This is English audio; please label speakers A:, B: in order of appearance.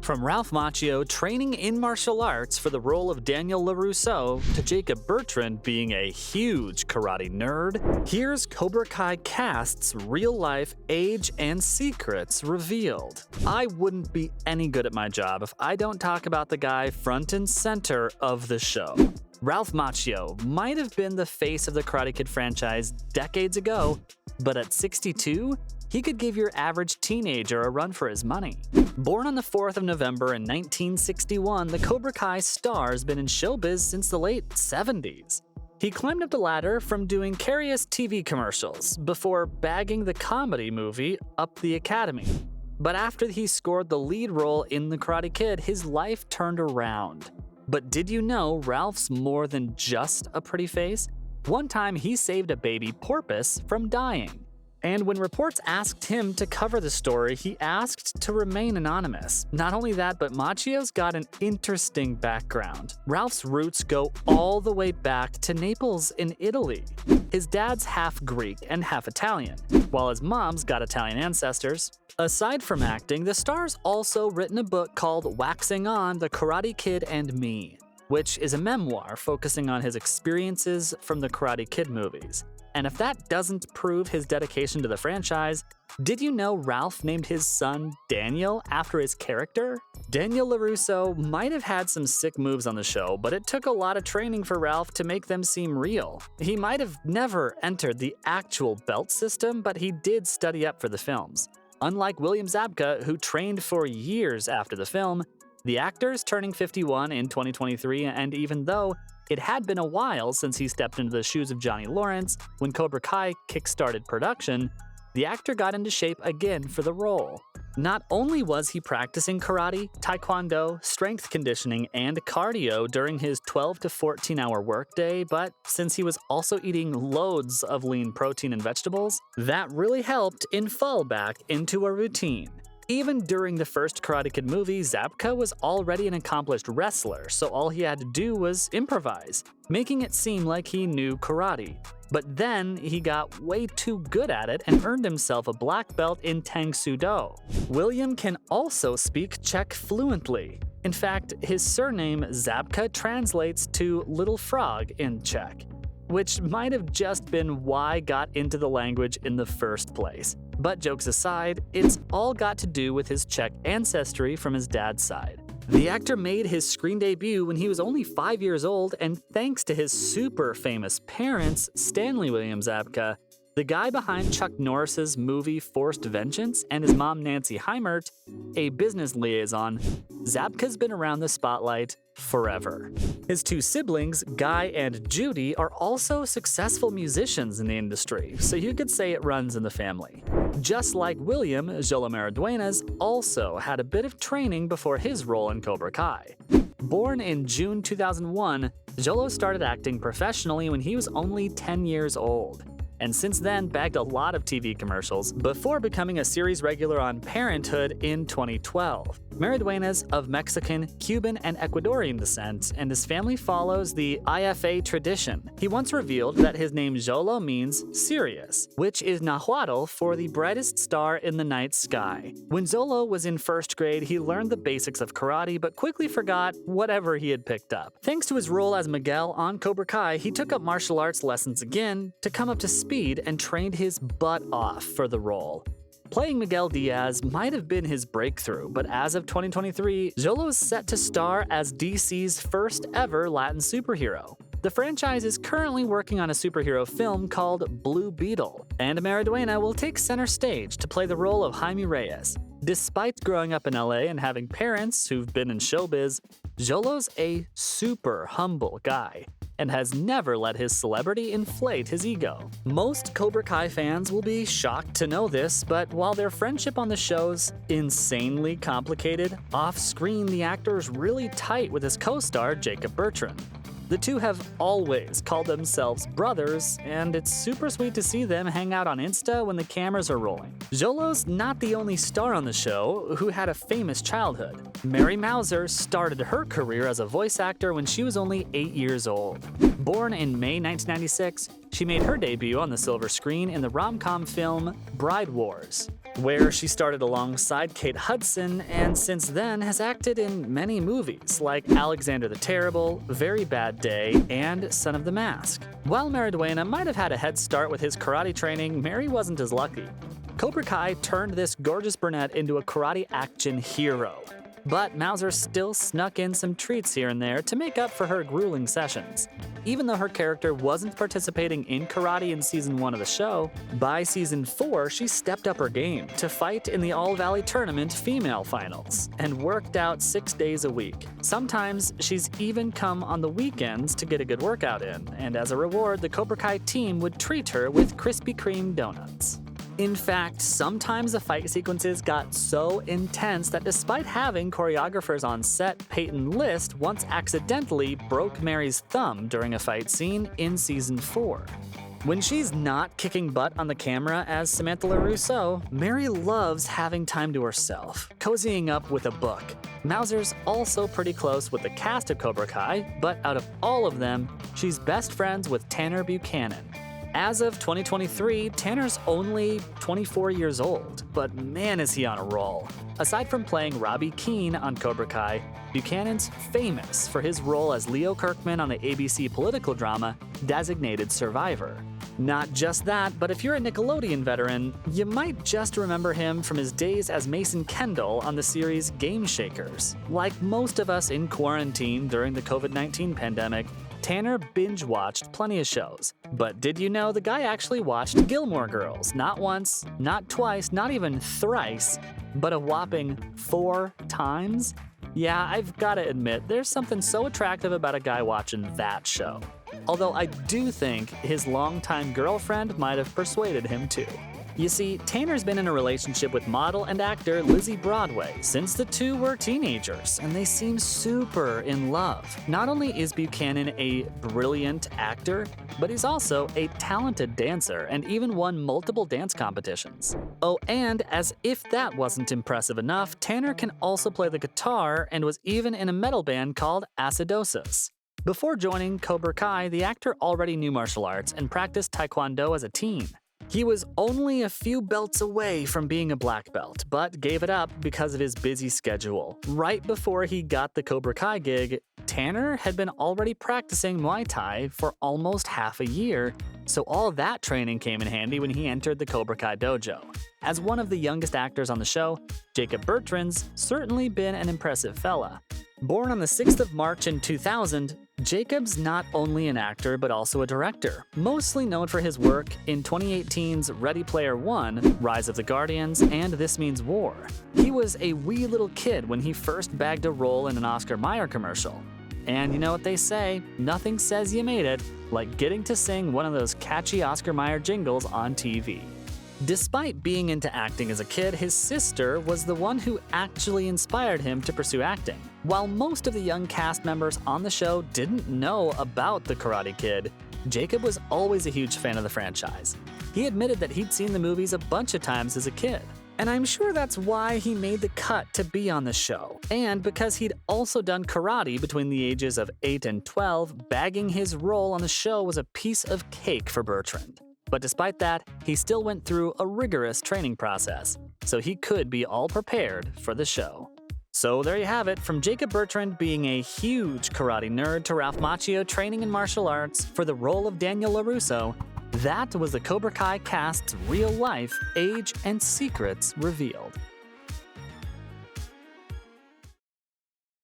A: From Ralph Macchio training in martial arts for the role of Daniel LaRusso to Jacob Bertrand being a huge karate nerd, here's Cobra Kai cast's real-life age and secrets revealed. I wouldn't be any good at my job if I don't talk about the guy front and center of the show. Ralph Macchio might have been the face of the Karate Kid franchise decades ago, but at 62, he could give your average teenager a run for his money. Born on the 4th of November in 1961, the Cobra Kai star has been in showbiz since the late 70s. He climbed up the ladder from doing curious TV commercials before bagging the comedy movie Up the Academy. But after he scored the lead role in The Karate Kid, his life turned around. But did you know Ralph's more than just a pretty face? One time he saved a baby porpoise from dying. And when reports asked him to cover the story, he asked to remain anonymous. Not only that, but Macchio's got an interesting background. Ralph's roots go all the way back to Naples in Italy. His dad's half Greek and half Italian, while his mom's got Italian ancestors. Aside from acting, the star's also written a book called Waxing On: The Karate Kid and Me, which is a memoir focusing on his experiences from the Karate Kid movies. And if that doesn't prove his dedication to the franchise, did you know Ralph named his son Daniel after his character? Daniel LaRusso might have had some sick moves on the show, but it took a lot of training for Ralph to make them seem real. He might have never entered the actual belt system, but he did study up for the films. Unlike William Zabka, who trained for years after the film, the actor's turning 51 in 2023, and even though it had been a while since he stepped into the shoes of Johnny Lawrence when Cobra Kai kick-started production, the actor got into shape again for the role. Not only was he practicing karate, taekwondo, strength conditioning, and cardio during his 12 to 14-hour workday, but since he was also eating loads of lean protein and vegetables, that really helped in fall back into a routine. Even during the first Karate Kid movie, Zabka was already an accomplished wrestler, so all he had to do was improvise, making it seem like he knew karate. But then he got way too good at it and earned himself a black belt in Tang Soo Do. William can also speak Czech fluently. In fact, his surname Zabka translates to little frog in Czech, which might have just been why got into the language in the first place. But jokes aside, it's all got to do with his Czech ancestry from his dad's side. The actor made his screen debut when he was only 5 years old, and thanks to his super famous parents, Stanley William Zabka, the guy behind Chuck Norris's movie Forced Vengeance, and his mom Nancy Heimert, a business liaison, Zabka's been around the spotlight forever. His two siblings, Guy and Judy, are also successful musicians in the industry, so you could say it runs in the family. Just like William, Jolo Maridueñas also had a bit of training before his role in Cobra Kai. Born in June 2001, Jolo started acting professionally when he was only 10 years old, and since then bagged a lot of TV commercials before becoming a series regular on Parenthood in 2012. Maridueñas of Mexican, Cuban, and Ecuadorian descent, and his family follows the IFA tradition. He once revealed that his name Jolo means serious, which is Nahuatl for the brightest star in the night sky. When Jolo was in first grade, he learned the basics of karate, but quickly forgot whatever he had picked up. Thanks to his role as Miguel on Cobra Kai, he took up martial arts lessons again to come up to speed and trained his butt off for the role. Playing Miguel Diaz might have been his breakthrough, but as of 2023, Jolo is set to star as DC's first ever Latin superhero. The franchise is currently working on a superhero film called Blue Beetle, and Maridueña will take center stage to play the role of Jaime Reyes. Despite growing up in LA and having parents who've been in showbiz, Jolo's a super humble guy and has never let his celebrity inflate his ego. Most Cobra Kai fans will be shocked to know this, but while their friendship on the show's insanely complicated, off-screen the actor's really tight with his co-star Jacob Bertrand. The two have always called themselves brothers, and it's super sweet to see them hang out on Insta when the cameras are rolling. Jolo's not the only star on the show who had a famous childhood. Mary Mauser started her career as a voice actor when she was only 8 years old. Born in May 1996, she made her debut on the silver screen in the rom-com film Bride Wars, where she started alongside Kate Hudson and since then has acted in many movies like Alexander the Terrible, Very Bad Day, and Son of the Mask. While Mariduena might have had a head start with his karate training, Mary wasn't as lucky. Cobra Kai turned this gorgeous brunette into a karate action hero. But Mauser still snuck in some treats here and there to make up for her grueling sessions. Even though her character wasn't participating in karate in season 1 of the show, by season 4 she stepped up her game to fight in the All-Valley Tournament female finals and worked out 6 days a week. Sometimes she's even come on the weekends to get a good workout in, and as a reward the Cobra Kai team would treat her with Krispy Kreme donuts. In fact, sometimes the fight sequences got so intense that despite having choreographers on set, Peyton List once accidentally broke Mary's thumb during a fight scene in season 4. When she's not kicking butt on the camera as Samantha LaRusso, Mary loves having time to herself, cozying up with a book. Mauser's also pretty close with the cast of Cobra Kai, but out of all of them, she's best friends with Tanner Buchanan. As of 2023, Tanner's only 24 years old, but man is he on a roll. Aside from playing Robbie Keane on Cobra Kai, Buchanan's famous for his role as Leo Kirkman on the ABC political drama Designated Survivor. Not just that, but if you're a Nickelodeon veteran, you might just remember him from his days as Mason Kendall on the series Game Shakers. Like most of us in quarantine during the COVID-19 pandemic, Tanner binge-watched plenty of shows. But did you know the guy actually watched Gilmore Girls not once, not twice, not even thrice, but a whopping 4 times? Yeah, I've gotta admit, there's something so attractive about a guy watching that show. Although I do think his longtime girlfriend might have persuaded him too. You see, Tanner's been in a relationship with model and actor Lizzie Broadway since the two were teenagers, and they seem super in love. Not only is Buchanan a brilliant actor, but he's also a talented dancer and even won multiple dance competitions. Oh, and as if that wasn't impressive enough, Tanner can also play the guitar and was even in a metal band called Acidosis. Before joining Cobra Kai, the actor already knew martial arts and practiced Taekwondo as a teen. He was only a few belts away from being a black belt, but gave it up because of his busy schedule. Right before he got the Cobra Kai gig, Tanner had been already practicing Muay Thai for almost half a year, so all that training came in handy when he entered the Cobra Kai dojo. As one of the youngest actors on the show, Jacob Bertrand's certainly been an impressive fella. Born on the 6th of March in 2000, Jacob's not only an actor but also a director, mostly known for his work in 2018's Ready Player One, Rise of the Guardians, and This Means War. He was a wee little kid when he first bagged a role in an Oscar Mayer commercial. And you know what they say, nothing says you made it like getting to sing one of those catchy Oscar Mayer jingles on TV. Despite being into acting as a kid, his sister was the one who actually inspired him to pursue acting. While most of the young cast members on the show didn't know about The Karate Kid, Jacob was always a huge fan of the franchise. He admitted that he'd seen the movies a bunch of times as a kid. And I'm sure that's why he made the cut to be on the show. And because he'd also done karate between the ages of 8 and 12, bagging his role on the show was a piece of cake for Bertrand. But despite that, he still went through a rigorous training process, so he could be all prepared for the show. So there you have it, from Jacob Bertrand being a huge karate nerd to Ralph Macchio training in martial arts for the role of Daniel LaRusso, that was the Cobra Kai cast's real-life age and secrets revealed.